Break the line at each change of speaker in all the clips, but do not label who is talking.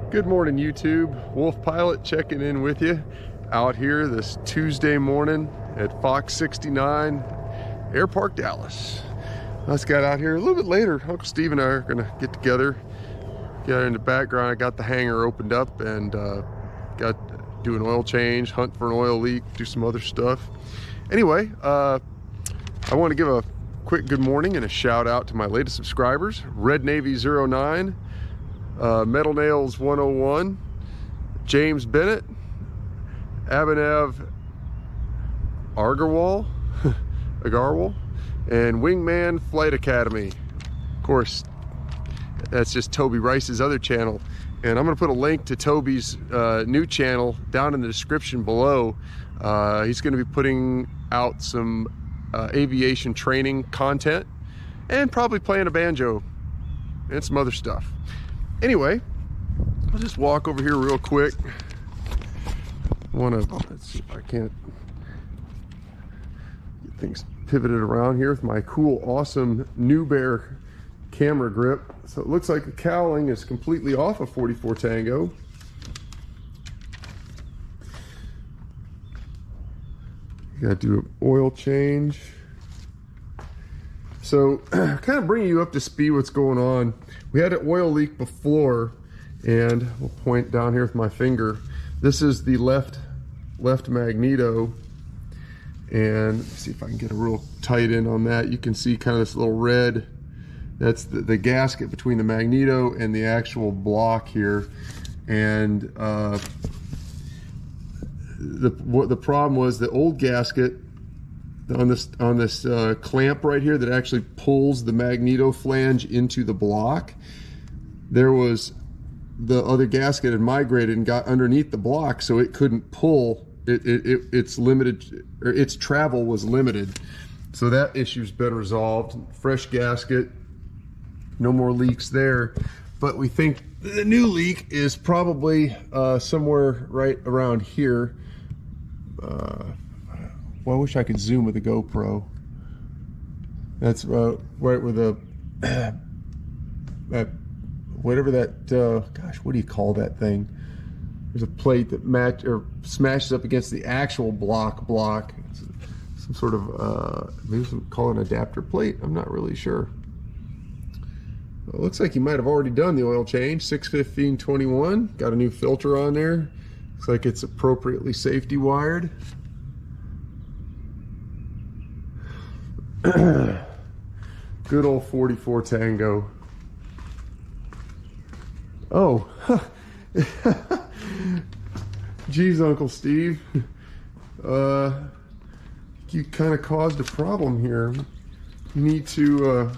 Good morning, YouTube. Wolf Pilot checking in with you out here this Tuesday morning at F69, Airpark, Dallas. Let's get out here a little bit later. Uncle Steve and I are gonna get together. Get in the background. I got the hangar opened up and do an oil change, hunt for an oil leak, do some other stuff. Anyway, I want to give a quick good morning and a shout out to my latest subscribers, Red Navy 09. Metal Nails 101, James Bennett, Abhinav Agarwal, and Wingman Flight Academy. Of course, that's just Toby Rice's other channel. And I'm going to put a link to Toby's new channel down in the description below. He's going to be putting out some aviation training content and probably playing a banjo and some other stuff. Anyway, I'll just walk over here real quick. Let's see if I can't get things pivoted around here with my cool, awesome New Bear camera grip. So it looks like the cowling is completely off of 44 Tango. You gotta do an oil change. So kind of bringing you up to speed what's going on. We had an oil leak before, and we'll point down here with my finger. This is the left magneto, and let's see if I can get a real tight in on that. You can see kind of this little red, that's the gasket between the magneto and the actual block here. And the problem was the old gasket on this clamp right here that actually pulls the magneto flange into the block. There was the other gasket had migrated and got underneath the block, so it couldn't pull. It's limited, or its travel was limited. So that issue's been resolved. Fresh gasket, no more leaks there. But we think the new leak is probably somewhere right around here. Well, I wish I could zoom with a GoPro. That's right where the whatever that gosh, what do you call that thing? There's a plate that smashes up against the actual block. It's some sort of maybe call it an adapter plate. I'm not really sure. Well, it looks like you might have already done the oil change. 61521. Got a new filter on there. Looks like it's appropriately safety wired. Good old 44 Tango. Oh, geez, Uncle Steve, you kind of caused a problem here. You need to,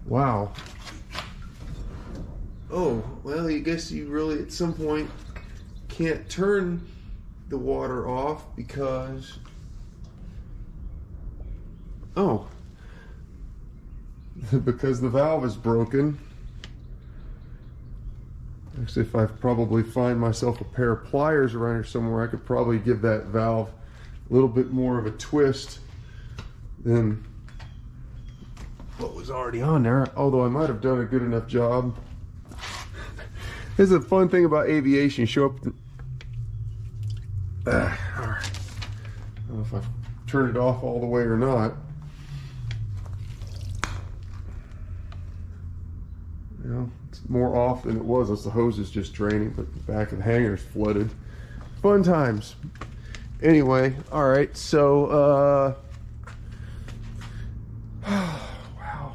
wow. Oh, well, I guess you really at some point can't turn the water off because, oh, because the valve is broken. Actually, if I probably find myself a pair of pliers around here somewhere, I could probably give that valve a little bit more of a twist than what was already on there, although I might have done a good enough job. This is a fun thing about aviation. You show up, all right. I don't know if I've turned it off all the way or not. You know, it's more off than it was as the hose is just draining, but the back of the hangar is flooded. Fun times. Anyway, all right, so wow,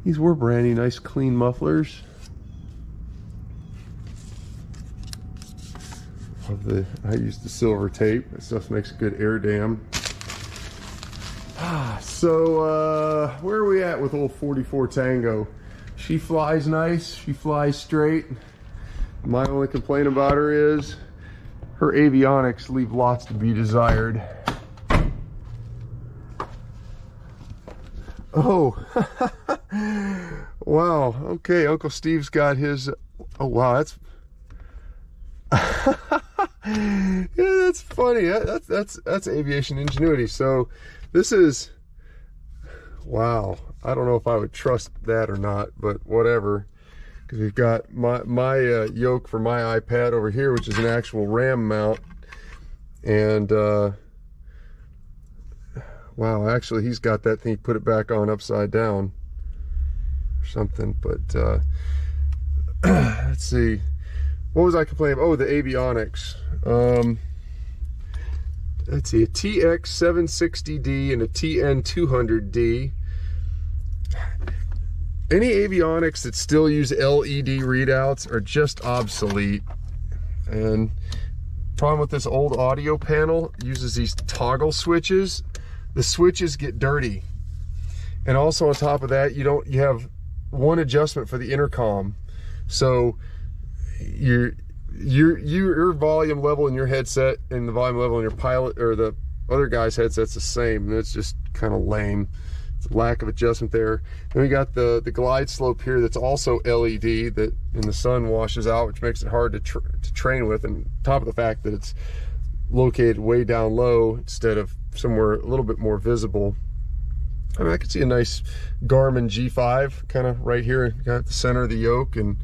these were brandy nice clean mufflers. I used the silver tape. That stuff makes a good air dam. So where are we at with old 44 Tango? She flies nice, she flies straight. My only complaint about her is her avionics leave lots to be desired. Oh, wow, okay, Uncle Steve's got his, oh wow, that's, yeah, that's funny. That's aviation ingenuity. So this is, wow, I don't know if I would trust that or not, but whatever. because we've got my yoke for my iPad over here, which is an actual RAM mount. And wow, actually he's got that thing, he put it back on upside down or something. But let's see, what was I complaining about? Oh, the avionics. Let's see, a TX760D and a TN200D. Any avionics that still use LED readouts are just obsolete. And problem with this old audio panel, uses these toggle switches. The switches get dirty. And also on top of that, you have one adjustment for the intercom. So your volume level in your headset and the volume level in your pilot or the other guy's headset's the same, and it's just kind of lame. It's a lack of adjustment there. And we got the glide slope here that's also LED that in the sun washes out, which makes it hard to train with, and top of the fact that it's located way down low instead of somewhere a little bit more visible. I mean, I could see a nice Garmin G5 kind of right here, kind of at the center of the yoke, and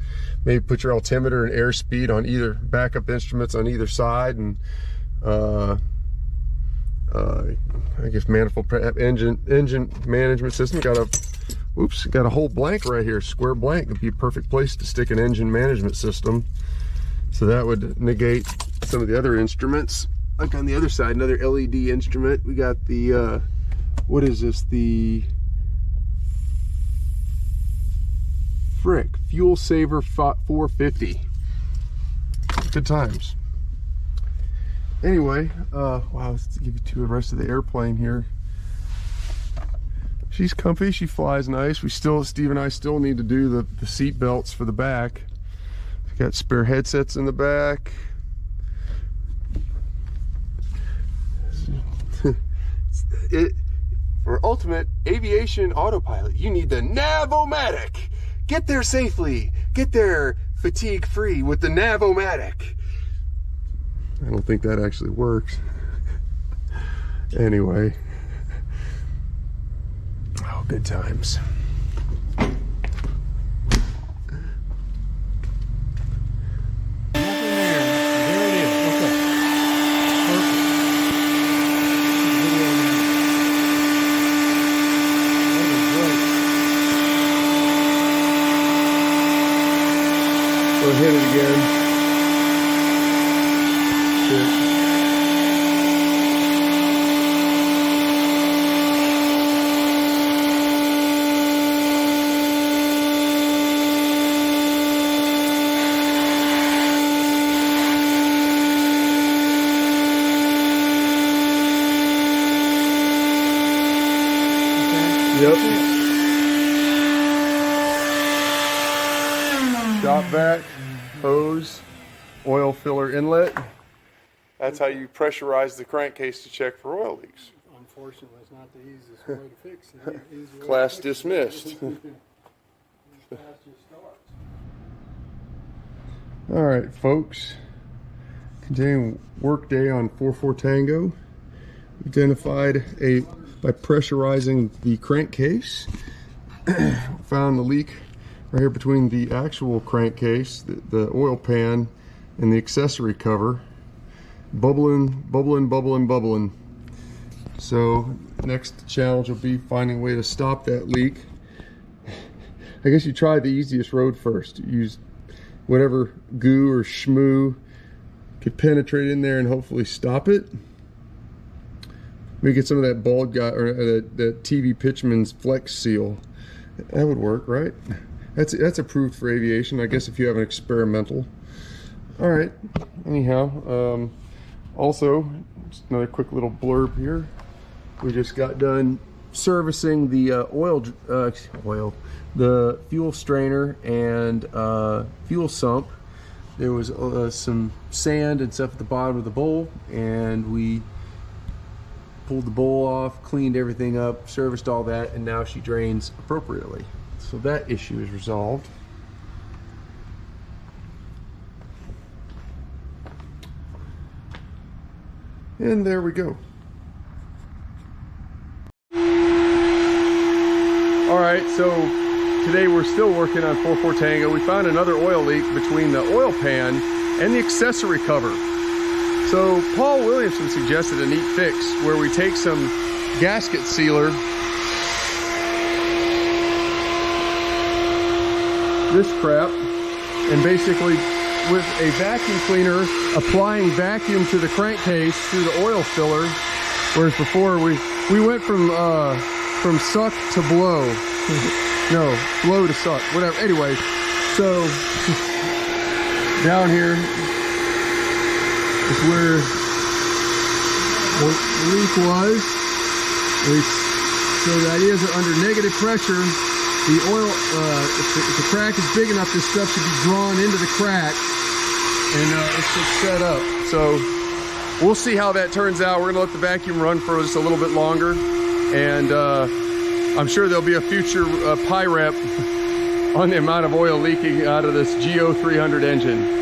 maybe put your altimeter and airspeed on either backup instruments on either side, and I guess manifold engine management system. Got a whole blank right here, square blank. Would be a perfect place to stick an engine management system. So that would negate some of the other instruments. Like on the other side, another LED instrument. We got the what is this? The Fuel Saver 450. Good times. Anyway, wow, let's give you the rest of the airplane here. She's comfy, she flies nice. Steve and I still need to do the seat belts for the back. We've got spare headsets in the back. For ultimate aviation autopilot, you need the Nav-O-Matic. Get there safely. Get there fatigue-free with the Nav-O-Matic. I don't think that actually works. Anyway. Oh, good times. Hit it again. Shit. Yep. Shop vac, hose, oil filler inlet. That's how you pressurize the crankcase to check for oil leaks.
Unfortunately, it's not the easiest way to fix it.
Class dismissed. All right, folks. Continuing work day on 44 Tango. Identified by pressurizing the crankcase. Found the leak right here between the actual crankcase, the oil pan, and the accessory cover. Bubbling, bubbling, bubbling, bubbling. So next challenge will be finding a way to stop that leak. I guess you try the easiest road first. Use whatever goo or schmoo could penetrate in there and hopefully stop it. Maybe get some of that bald guy or that TV Pitchman's Flex Seal. That would work, right? That's approved for aviation, I guess, if you have an experimental. All right. Anyhow, also, just another quick little blurb here. We just got done servicing the the fuel strainer and fuel sump. There was some sand and stuff at the bottom of the bowl, and we pulled the bowl off, cleaned everything up, serviced all that, and now she drains appropriately. So that issue is resolved. And there we go. All right, so today we're still working on 44 Tango. We found another oil leak between the oil pan and the accessory cover. So Paul Williamson suggested a neat fix where we take some gasket sealer, this crap, and basically with a vacuum cleaner applying vacuum to the crankcase through the oil filler, whereas before we went from suck to blow. No, blow to suck, whatever. Anyway, so down here is where the leak was. So the idea is that under negative pressure, the oil, if the crack is big enough, this stuff should be drawn into the crack and it should set up. So we'll see how that turns out. We're gonna let the vacuum run for just a little bit longer, and I'm sure there'll be a future PIREP on the amount of oil leaking out of this GO300 engine.